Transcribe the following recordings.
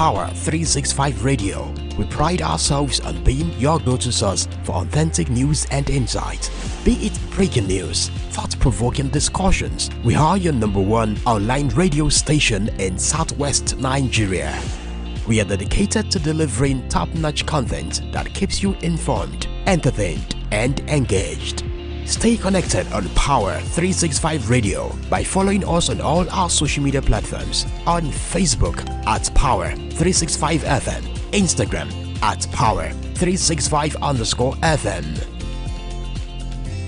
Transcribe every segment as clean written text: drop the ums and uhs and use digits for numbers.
Power 365 Radio, we pride ourselves on being your go-to source for authentic news and insight. Be it breaking news, thought-provoking discussions, we are your #1 online radio station in Southwest Nigeria. We are dedicated to delivering top-notch content that keeps you informed, entertained, and engaged. Stay connected on Power 365 Radio by following us on all our social media platforms, on Facebook at Power 365 FM, Instagram at Power 365_FM.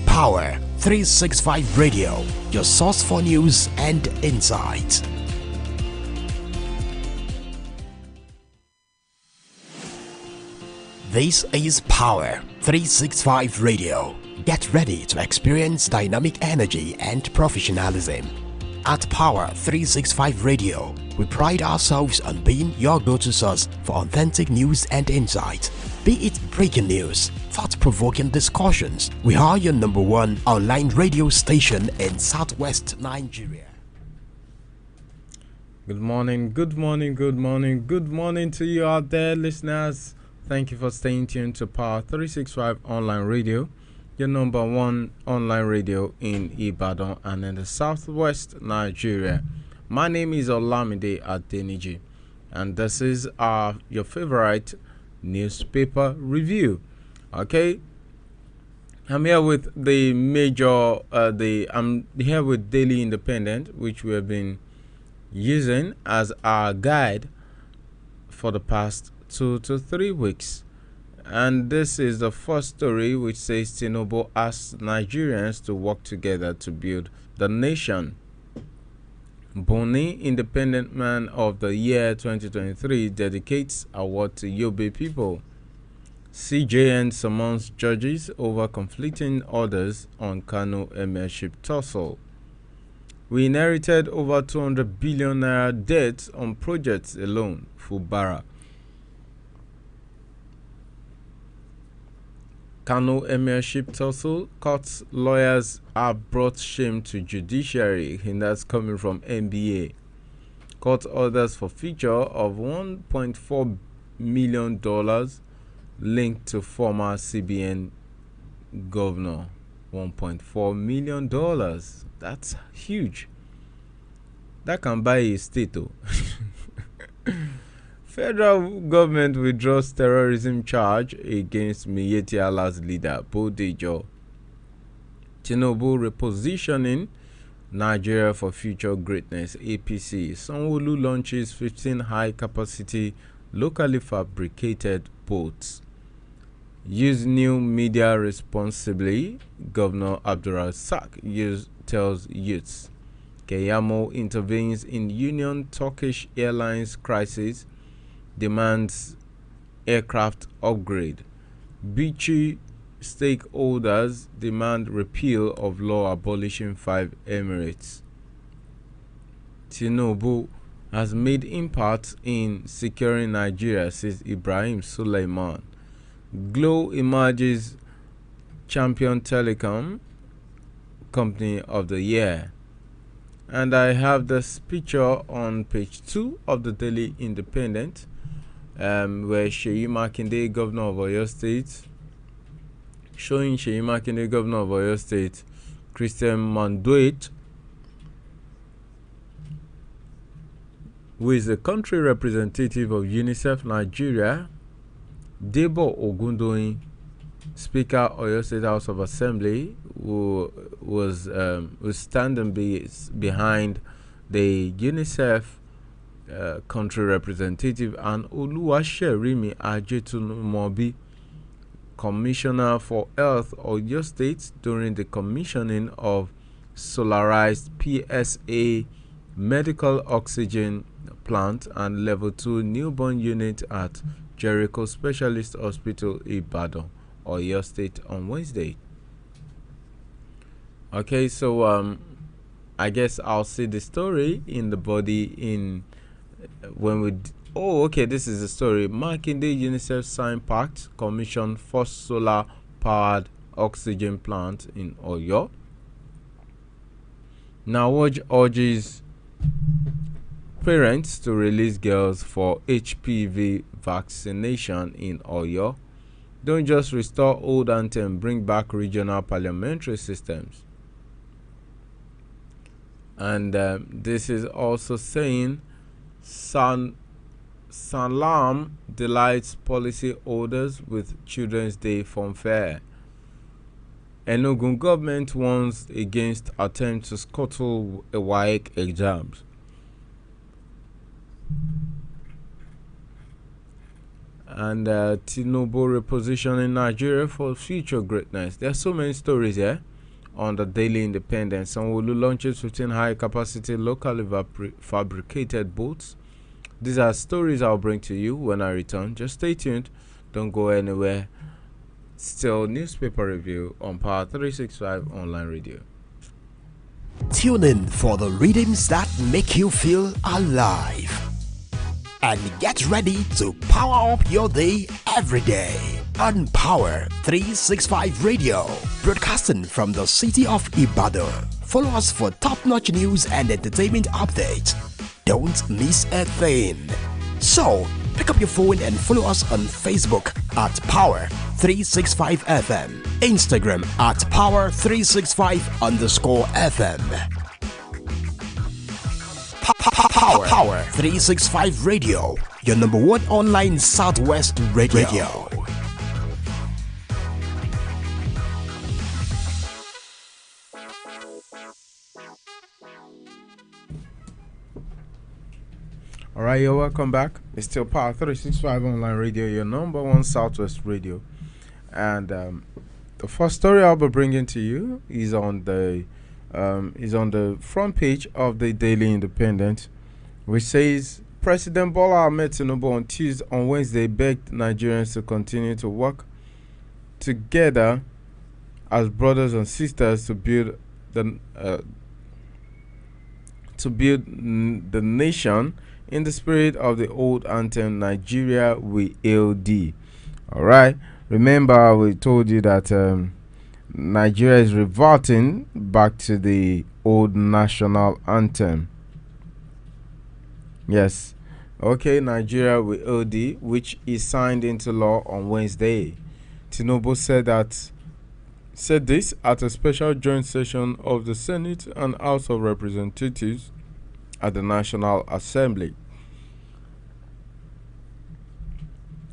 Power 365 Radio, your source for news and insight. This is Power 365 Radio. Get ready to experience dynamic energy and professionalism. At Power 365 Radio, we pride ourselves on being your go-to source for authentic news and insight. Be it breaking news, thought-provoking discussions, we are your #1 online radio station in Southwest Nigeria. Good morning, good morning, good morning, good morning to you out there, listeners. Thank you for staying tuned to Power 365 Online Radio, your #1 online radio in Ibadan and in the Southwest Nigeria. My name is Olamide Adeniji, and this is your favorite newspaper review. Okay, I'm here with the major. I'm here with Daily Independent, which we have been using as our guide for the past 2 to 3 weeks. And this is the first story, which says Tinubu asks Nigerians to work together to build the nation. Boni, Independent Man of the Year 2023, dedicates award to Yobe people. CJN summons judges over conflicting orders on Kano Emirship tussle. We inherited over 200 billion naira debt on projects alone, Fubara. Kano Emirship tussle, court's lawyers have brought shame to judiciary, and that's coming from NBA. Court orders for feature of $1.4 million linked to former CBN governor. $1.4 million. That's huge. That can buy a state, though. Federal government withdraws terrorism charge against Miyetti Allah's leader, Bodejo. Tinubu repositioning Nigeria for future greatness, APC. Sanwo-Olu launches 15 high-capacity, locally fabricated boats. Use new media responsibly, Governor Abdulrazak tells youths. Keyamo intervenes in Union Turkish Airlines crisis, demands aircraft upgrade. Bichi stakeholders demand repeal of law abolishing 5 emirates. Tinubu has made impact in securing Nigeria, says Ibrahim Suleiman. Glo emerges champion telecom company of the year. And I have this picture on page 2 of the Daily Independent, where Seyi Makinde, governor of Oyo State, showing Seyi Makinde, governor of Oyo State, Christian Manduet, who is the country representative of UNICEF Nigeria, Debo Ogundoyin, Speaker Oyo State House of Assembly, who was standing behind the UNICEF country representative, and Oluwaserimi Ajetunmobi, Commissioner for Health Oyo State, during the commissioning of solarized PSA medical oxygen plant and level 2 newborn unit at Jericho Specialist Hospital, Ibadan, Oyo State on Wednesday. Okay, so I guess I'll see the story in the body in when we. Okay, this is the story. Makinde UNICEF signed pact, commission first solar powered oxygen plant in Oyo. Nawaj urges parents to release girls for HPV vaccination in Oyo. Don't just restore old anthem, bring back regional parliamentary systems. And this is also saying Salam delights policyholders with Children's Day fanfare. Enugu government warns against attempt to scuttle WAEC exams. And Tinubu repositioning Nigeria for future greatness. There are so many stories here on the Daily Independent. Sanwo-Olu launches 15 high-capacity locally fabricated boats. These are stories I'll bring to you when I return. Just stay tuned. Don't go anywhere. Still newspaper review on Power 365 online radio. Tune in for the rhythms that make you feel alive. And get ready to power up your day every day on Power 365 Radio, broadcasting from the city of Ibadan. Follow us for top-notch news and entertainment updates. Don't miss a thing. So, pick up your phone and follow us on Facebook at Power 365 FM, Instagram at Power365_FM. Power 365 Radio, your number one online Southwest radio. Alright, you're welcome back. It's still Power 365 online radio, your number one Southwest radio. And the first story I'll be bringing to you is on the front page of the Daily Independent, which says President Bola Ahmed Tinubu on Wednesday begged Nigerians to continue to work together as brothers and sisters to build the nation in the spirit of the old anthem, Nigeria we hail thee. All right, remember we told you that Nigeria is reverting back to the old national anthem. Yes. Okay, Nigeria we hail thee, which is signed into law on Wednesday. Tinubu said this at a special joint session of the Senate and House of Representatives at the National Assembly.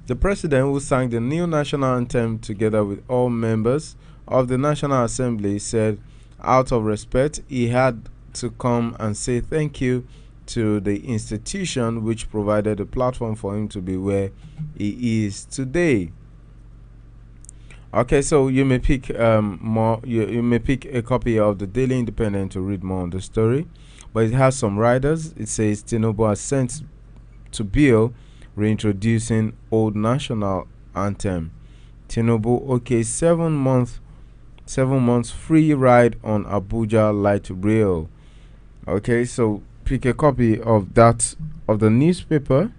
The president, who sang the new national anthem together with all members of the National Assembly, said out of respect he had to come and say thank you to the institution which provided a platform for him to be where he is today. Okay, so you may pick more. You may pick a copy of the Daily Independent to read more on the story, but it has some riders. It says Tinubu has sent to bill reintroducing old national anthem. Tinubu, okay, 7 months free ride on Abuja light rail. Okay, so pick a copy of that of the newspaper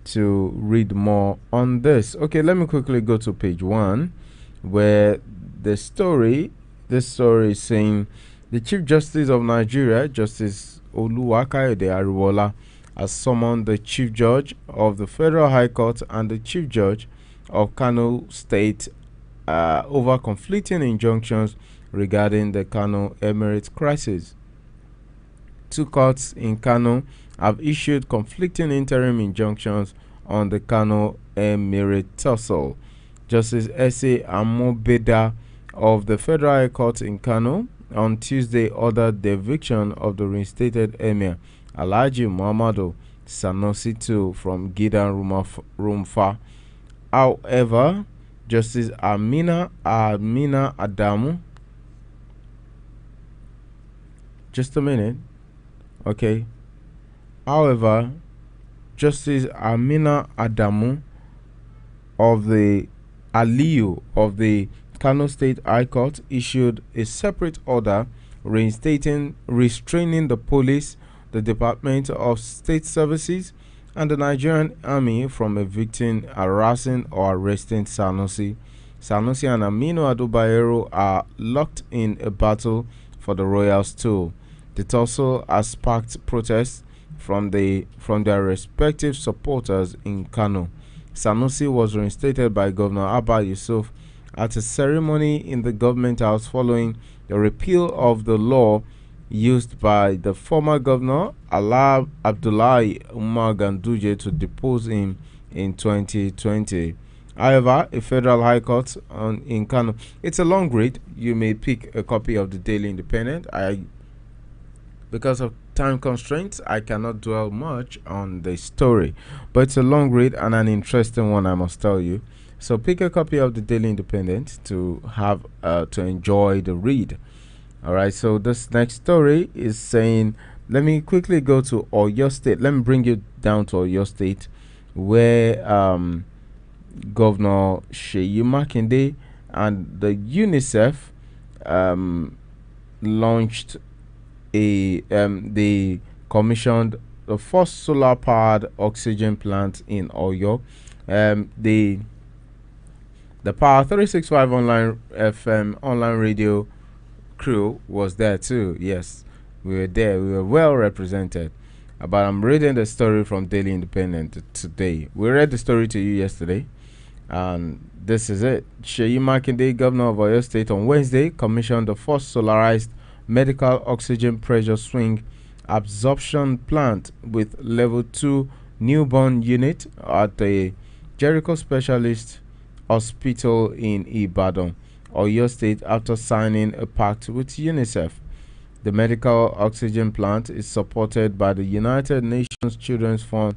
to read more on this. Okay, let me quickly go to page 1, where this story is saying the Chief Justice of Nigeria, Justice Oluwakayode Ariwola, has summoned the Chief Judge of the Federal High Court and the Chief Judge of Kano State over conflicting injunctions regarding the Kano Emirate crisis. Two courts in Kano have issued conflicting interim injunctions on the Kano Emirate tussle. Justice S.A. Amobeda of the Federal High Court in Kano on Tuesday ordered the eviction of the reinstated Emir Alhaji Muhammadu Sanusi II from Gidan Rumfa. However, Justice Amina Adamu, just a minute, okay. However, Justice Amina Adamu of the Aliyu of the Kano State High Court issued a separate order restraining the police, the Department of State Services, and the Nigerian Army from evicting, harassing, or arresting Sanusi. Sanusi and Aminu Ado Bayero are locked in a battle for the royal stool. The tussle has sparked protests from their respective supporters in Kano. Sanusi was reinstated by Governor Abba Yusuf at a ceremony in the government house following the repeal of the law used by the former governor Allah Abdullahi Umar Ganduje to depose him in 2020. However, a federal high court in Kano. It's a long read. You may pick a copy of the Daily Independent. Because of time constraints, I cannot dwell much on the story, but it's a long read and an interesting one, I must tell you. So pick a copy of the Daily Independent to have to enjoy the read. All right. So this next story is saying, let me quickly go to Oyo State. Let me bring you down to Oyo State, where Governor Seyi Makinde and the UNICEF launched they commissioned the first solar powered oxygen plant in Oyo. The Power365 online FM online radio crew was there too. Yes, we were there. We were well represented. But I'm reading the story from Daily Independent today. We read the story to you yesterday, and this is it. Seyi Makinde, governor of Oyo State, on Wednesday commissioned the first solarized medical oxygen pressure swing absorption plant with level 2 newborn unit at the Jericho Specialist Hospital in Ibadan, Oyo State, after signing a pact with UNICEF. The medical oxygen plant is supported by the United Nations Children's Fund,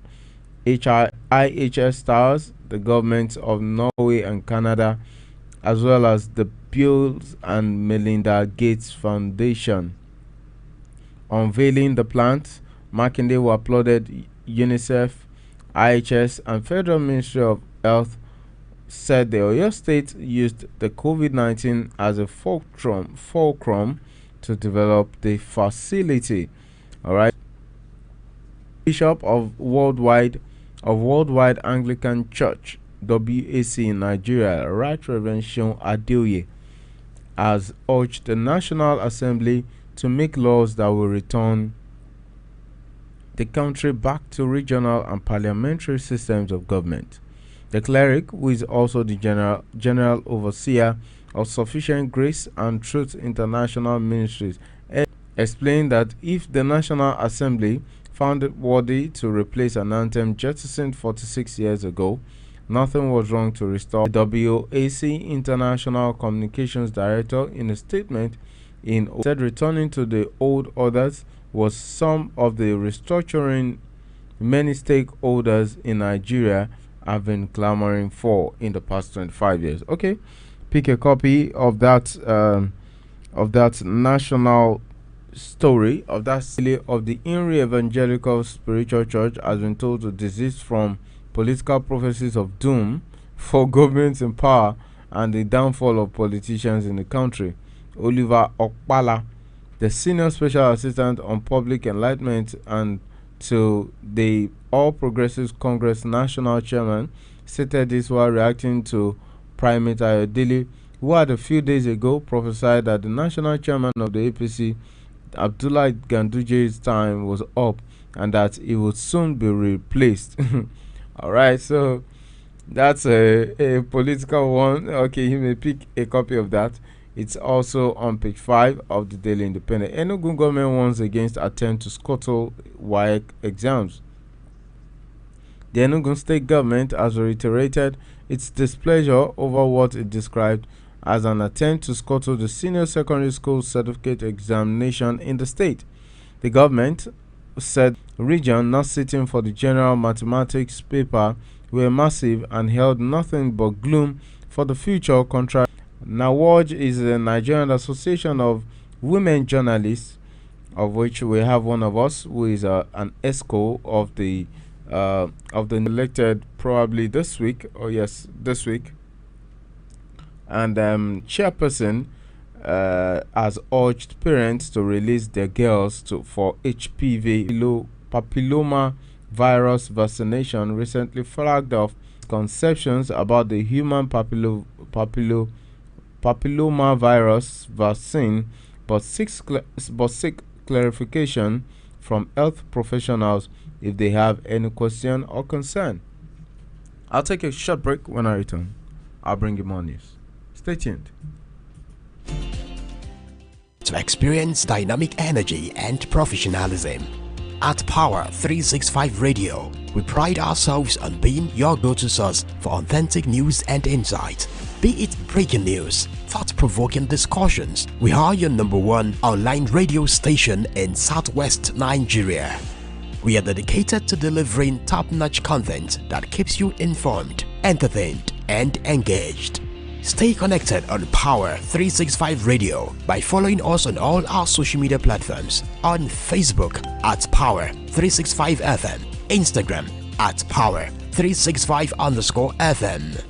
IHS Stars, the governments of Norway and Canada, as well as the Bill and Melinda Gates Foundation. Unveiling the plant, Makinde, who applauded UNICEF, IHS, and Federal Ministry of Health, said the Oyo State used the COVID-19 as a fulcrum to develop the facility. All right. Bishop of Worldwide Anglican Church, WAC, in Nigeria, Right Reverend Seun Adeoye, has urged the National Assembly to make laws that will return the country back to regional and parliamentary systems of government. The cleric, who is also the general overseer of Sufficient Grace and Truth International Ministries, explained that if the National Assembly found it worthy to replace an anthem jettisoned 46 years ago, nothing was wrong to restore. The WAC International Communications Director, in a statement, said returning to the old orders was some of the restructuring many stakeholders in Nigeria have been clamoring for in the past 25 years. Okay, pick a copy of that national story of the Inri Evangelical Spiritual Church has been told to desist from political prophecies of doom for governments in power and the downfall of politicians in the country. Oliver Okpala, the Senior Special Assistant on Public Enlightenment and to the All Progressives Congress National Chairman, stated this while reacting to Primate Ayodele, who had a few days ago prophesied that the National Chairman of the APC, Abdullahi Ganduje's time was up and that he would soon be replaced. Alright, so that's a political one. Okay, you may pick a copy of that. It's also on page 5 of the Daily Independent. Enugu government warns against attempt to scuttle WAEC exams. The Enugu state government has reiterated its displeasure over what it described as an attempt to scuttle the senior secondary school certificate examination in the state. The government said region not sitting for the general mathematics paper were massive and held nothing but gloom for the future. NAWOJ is a Nigerian Association of Women Journalists, of which we have one of us who is an ESCO of the elected probably this week. Oh yes, this week. And chairperson has urged parents to release their girls for HPV papilloma virus vaccination. Recently flagged off conceptions about the human papilloma virus vaccine, but seek clarification from health professionals if they have any question or concern. I'll take a short break. When I return, I'll bring you more news. Stay tuned. To experience dynamic energy and professionalism. At Power 365 Radio, we pride ourselves on being your go-to source for authentic news and insight. Be it breaking news, thought-provoking discussions, we are your number one online radio station in Southwest Nigeria. We are dedicated to delivering top-notch content that keeps you informed, entertained, and engaged. Stay connected on Power 365 Radio by following us on all our social media platforms. On Facebook at Power 365 FM, Instagram at Power 365_FM.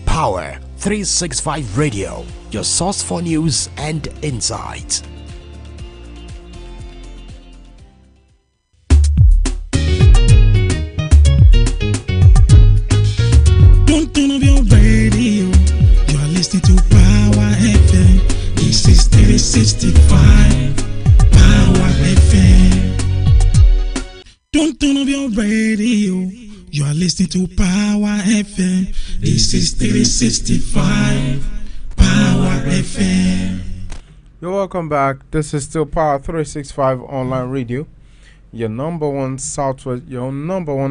Power 365 Radio, your source for news and insight. Don't turn off your radio. You are listening to Power FM. This is 365 Power FM. Don't turn off your radio. You are listening to Power FM. This is 365 Power FM. You're welcome back. This is still Power 365 Online Radio. Your number one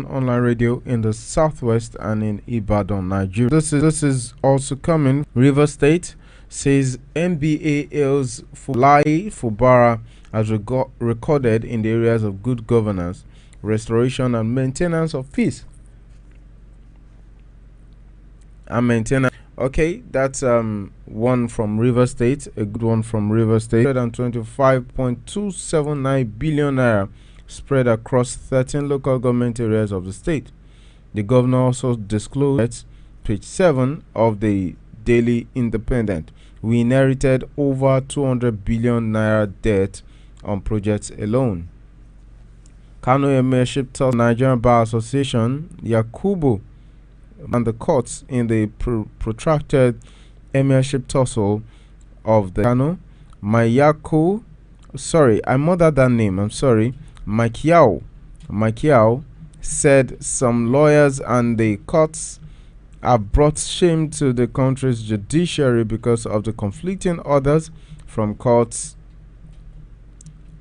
online radio in the Southwest and in Ibadan, Nigeria. This is also coming. River State says NBA Hills Fulai Fubara has recorded in the areas of good governance, restoration and maintenance of peace. Okay, that's one from River State, a good one from River State. 125.279 billion naira spread across 13 local government areas of the state. The governor also disclosed page 7 of the Daily Independent. We inherited over 200 billion naira debt on projects alone. Kano Emirship tells Nigerian Bar Association, Yakubu, and the courts in the protracted Emirship tussle of the Kano. I murdered that name, I'm sorry. Mike Yao said some lawyers and the courts have brought shame to the country's judiciary because of the conflicting orders from courts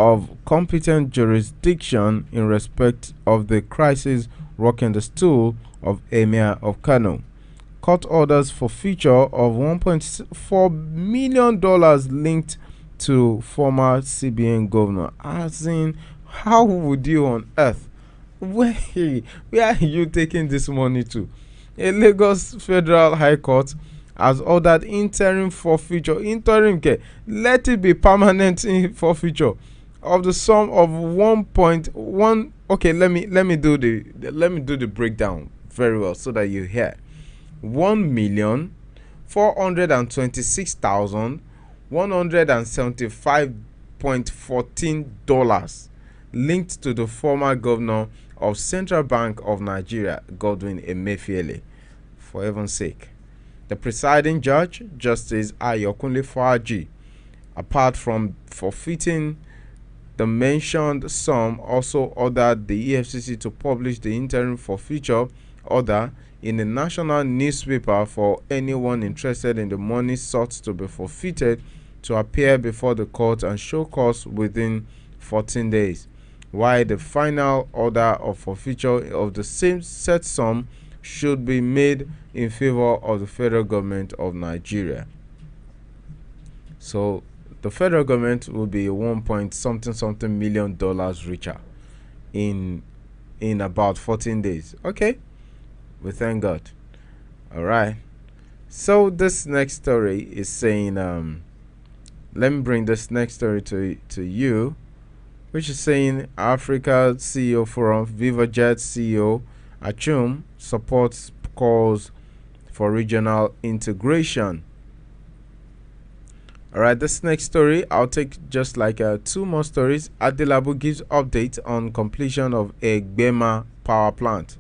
of competent jurisdiction in respect of the crisis rocking the stool of Emir of Kano. Court orders for forfeiture of $1.4 million linked to former CBN governor. As in, how would you on earth? Where are you taking this money to? A Lagos Federal High Court has ordered interim forfeiture. Let it be permanent forfeiture of the sum of 1.1. Okay, let me do the breakdown very well so that you hear. $1,426,175.14 linked to the former governor of Central Bank of Nigeria, Godwin Emefiele. For heaven's sake. The presiding judge, Justice Ayokunle Faji, apart from forfeiting the mentioned sum, also ordered the EFCC to publish the interim forfeiture order in the national newspaper for anyone interested in the money sought to be forfeited to appear before the court and show cause within 14 days, while the final order of forfeiture of the same set sum should be made in favor of the federal government of Nigeria. So the federal government will be $1.something million richer in about 14 days. Okay, we thank God. All right. So this next story is saying, let me bring this next story to you, which is saying Africa CEO Forum, VivaJet CEO Achum supports calls for regional integration. Alright, this next story, I'll take just like two more stories. Adelabu gives update on completion of Egbema power plant.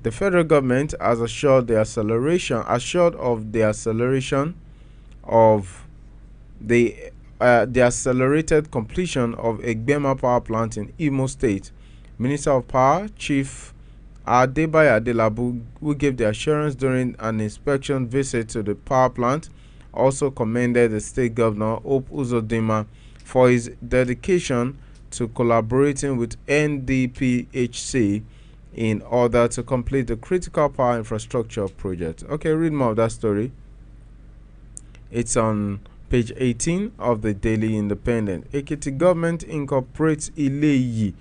The federal government has assured of the acceleration of the the accelerated completion of Egbema Power Plant in Imo State. Minister of Power, Chief Adebayo Adelabu, who gave the assurance during an inspection visit to the power plant, also commended the state governor, Hope Uzodinma, for his dedication to collaborating with NDPHC in order to complete the critical power infrastructure project. Okay, read more of that story. It's on page 18 of the Daily Independent. Ekiti government incorporates Ileyi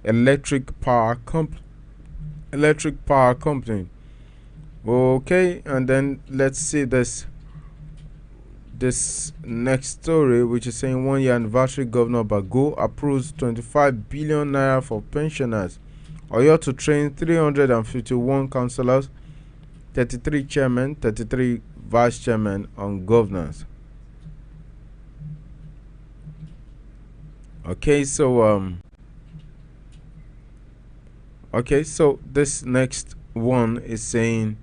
electric power company. Okay, and then let's see this next story, which is saying 1 year anniversary. Governor Bago approves 25 billion naira for pensioners. Oyo to train 351 councillors, 33 chairmen, 33 vice chairmen on governance. Okay, so this next one is saying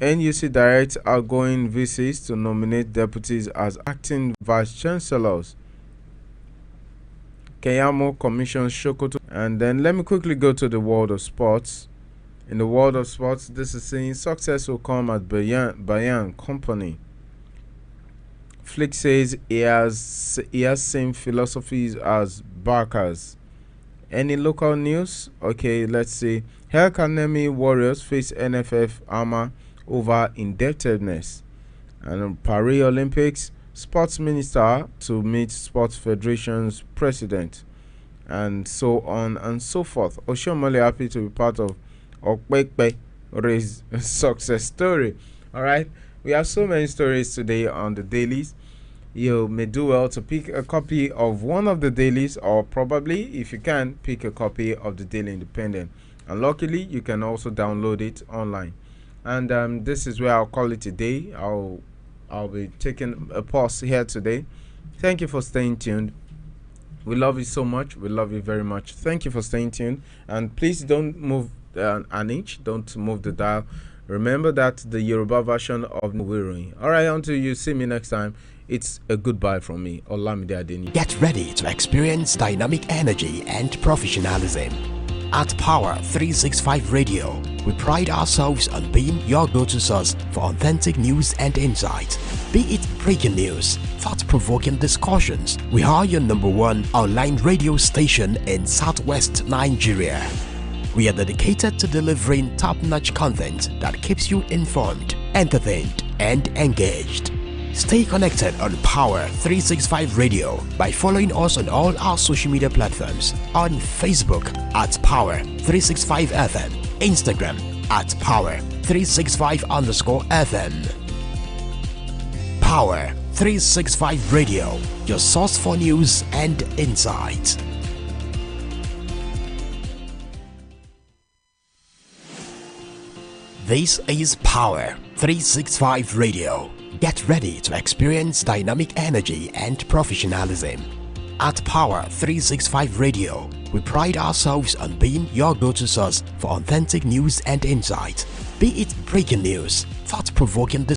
NUC directs outgoing VCs to nominate deputies as acting vice chancellors. Keyamo commissions Shokoto. And then let me quickly go to the world of sports. In the world of sports, this is saying success will come at Bayan Company. Flick says he has same philosophies as Barkers. Any local news? Okay, let's see. Hell Kanemi Warriors face NFF Armor over indebtedness. And Paris Olympics, sports minister to meet sports federation's president, and so on and so forth. Oshomole happy to be part of Okpekpe's success story. All right, we have so many stories today on the dailies. You may do well to pick a copy of one of the dailies, or probably, if you can, pick a copy of the Daily Independent. And luckily, you can also download it online. And this is where I'll call it a day. I'll be taking a pause here today. Thank you for staying tuned. We love you so much. We love you very much. Thank you for staying tuned. And please don't move an inch. Don't move the dial. Remember that the Yoruba version of Nwiroyin. All right, until you see me next time, it's a goodbye from me, Olamide Adeni. Get ready to experience dynamic energy and professionalism. At Power365 Radio, we pride ourselves on being your go-to source for authentic news and insight. Be it breaking news, thought-provoking discussions, we are your #1 online radio station in Southwest Nigeria. We are dedicated to delivering top-notch content that keeps you informed, entertained, and engaged. Stay connected on Power365 Radio by following us on all our social media platforms. On Facebook at Power365FM, Instagram at Power365_FM. Power365 Radio, your source for news and insight. This is Power365 Radio. Get ready to experience dynamic energy and professionalism. At Power365 Radio, we pride ourselves on being your go-to source for authentic news and insight. Be it breaking news, thought-provoking